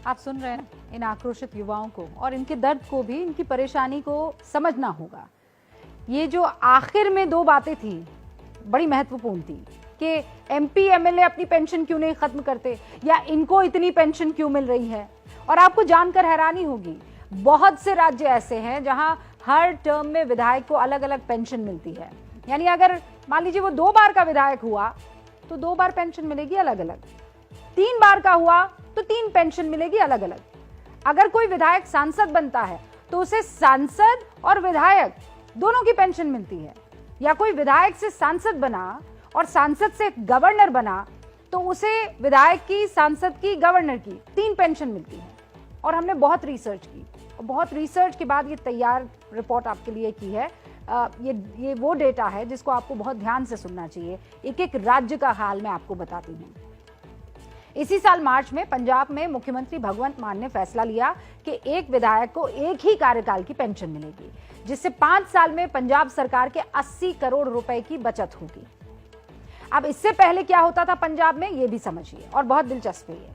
आप सुन रहे हैं इन आक्रोशित युवाओं को, और इनके दर्द को भी, इनकी परेशानी को समझना होगा। ये जो आखिर में दो बातें थी बड़ी महत्वपूर्ण थी कि एमपी एमएलए अपनी पेंशन क्यों नहीं खत्म करते, या इनको इतनी पेंशन क्यों मिल रही है। और आपको जानकर हैरानी होगी, बहुत से राज्य ऐसे हैं जहां हर टर्म में विधायक को अलग अलग पेंशन मिलती है। यानी अगर मान लीजिए वो 2 बार का विधायक हुआ तो 2 बार पेंशन मिलेगी अलग अलग, 3 बार का हुआ तो 3 पेंशन मिलेगी अलग अलग। अगर कोई विधायक सांसद बनता है तो उसे सांसद और विधायक दोनों की पेंशन मिलती है, या कोई विधायक से सांसद बना और सांसद से गवर्नर बना तो उसे विधायक की, सांसद की, गवर्नर की 3 पेंशन मिलती है। और हमने बहुत रिसर्च की और बहुत रिसर्च के बाद ये तैयार रिपोर्ट आपके लिए की है। ये वो डेटा है जिसको आपको बहुत ध्यान से सुनना चाहिए। एक एक राज्य का हाल मैं आपको बताती हूँ। इसी साल मार्च में पंजाब में मुख्यमंत्री भगवंत मान ने फैसला लिया कि एक विधायक को एक ही कार्यकाल की पेंशन मिलेगी, जिससे 5 साल में पंजाब सरकार के 80 करोड़ रुपए की बचत होगी। अब इससे पहले क्या होता था पंजाब में, ये भी समझिए, और बहुत दिलचस्प है ये।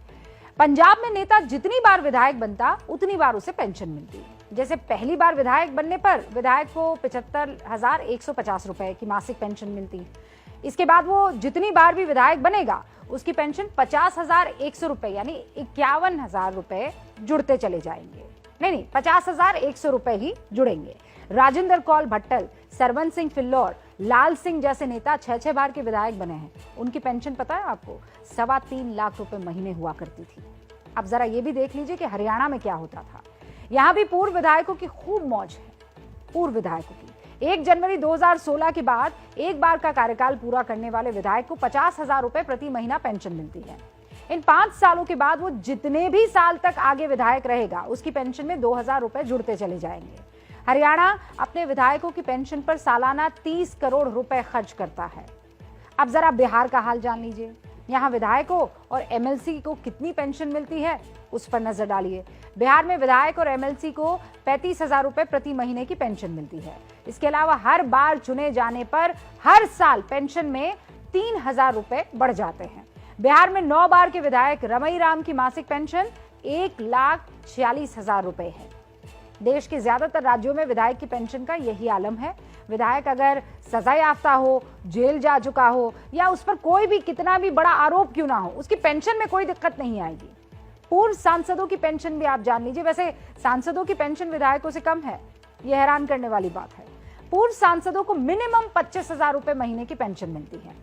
पंजाब में नेता जितनी बार विधायक बनता उतनी बार उसे पेंशन मिलती। जैसे पहली बार विधायक बनने पर विधायक को 75,150 रुपए की मासिक पेंशन मिलती। इसके बाद वो जितनी बार भी विधायक बनेगा उसकी पेंशन 50,100 रुपए यानी 51,000 रुपए जुड़ते चले जाएंगे। नहीं, 50,100 रुपए ही जुड़ेंगे। राजेंद्र कौल भट्टल, सरवन सिंह फिल्लौर, लाल सिंह जैसे नेता 6 बार के विधायक बने हैं। उनकी पेंशन पता है आपको, 3.25 लाख रुपए महीने हुआ करती थी। अब जरा ये भी देख लीजिए कि हरियाणा में क्या होता था। यहाँ भी पूर्व विधायकों की खूब मौज है। पूर्व विधायकों की 1 जनवरी 2016 के बाद एक बार का कार्यकाल पूरा करने वाले विधायक को 50,000 रुपए प्रति महीना पेंशन मिलती है। इन 5 सालों के बाद वो जितने भी साल तक आगे विधायक रहेगा उसकी पेंशन में 2,000 रुपए जुड़ते चले जाएंगे। हरियाणा अपने विधायकों की पेंशन पर सालाना 30 करोड़ रुपए खर्च करता है। अब जरा बिहार का हाल जान लीजिए। यहाँ विधायकों और एमएलसी को कितनी पेंशन मिलती है उस पर नजर डालिए। बिहार में विधायक और एमएलसी को 35,000 रुपए प्रति महीने की पेंशन मिलती है। इसके अलावा हर बार चुने जाने पर हर साल पेंशन में 3,000 रुपए बढ़ जाते हैं। बिहार में 9 बार के विधायक रमई राम की मासिक पेंशन 1,46,000 रुपए है। देश के ज्यादातर राज्यों में विधायक की पेंशन का यही आलम है। विधायक अगर सजा याफ्ता हो, जेल जा चुका हो, या उस पर कोई भी कितना भी बड़ा आरोप क्यों ना हो, उसकी पेंशन में कोई दिक्कत नहीं आएगी। पूर्व सांसदों की पेंशन भी आप जान लीजिए। वैसे सांसदों की पेंशन विधायकों से कम है, यह हैरान करने वाली बात है। पूर्व सांसदों को मिनिमम 25,000 रुपए महीने की पेंशन मिलती है।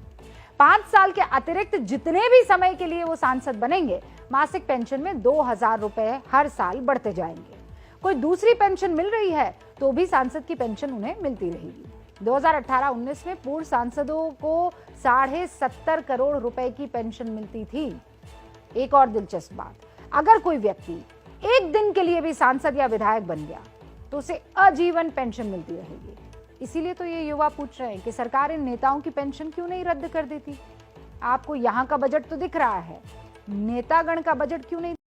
5 साल के अतिरिक्त जितने भी समय के लिए वो सांसद बनेंगे, मासिक पेंशन में 2,000 रुपए हर साल बढ़ते जाएंगे। कोई दूसरी पेंशन मिल रही है तो भी सांसद की पेंशन उन्हें मिलती रहेगी। 2018-19 में पूर्व सांसदों को 70.5 करोड़ रुपए की पेंशन मिलती थी। एक और दिलचस्प बात, अगर कोई व्यक्ति एक दिन के लिए भी सांसद या विधायक बन गया तो उसे आजीवन पेंशन मिलती रहेगी। इसीलिए तो ये युवा पूछ रहे हैं कि सरकार इन नेताओं की पेंशन क्यों नहीं रद्द कर देती। आपको यहाँ का बजट तो दिख रहा है, नेतागण का बजट क्यों नहीं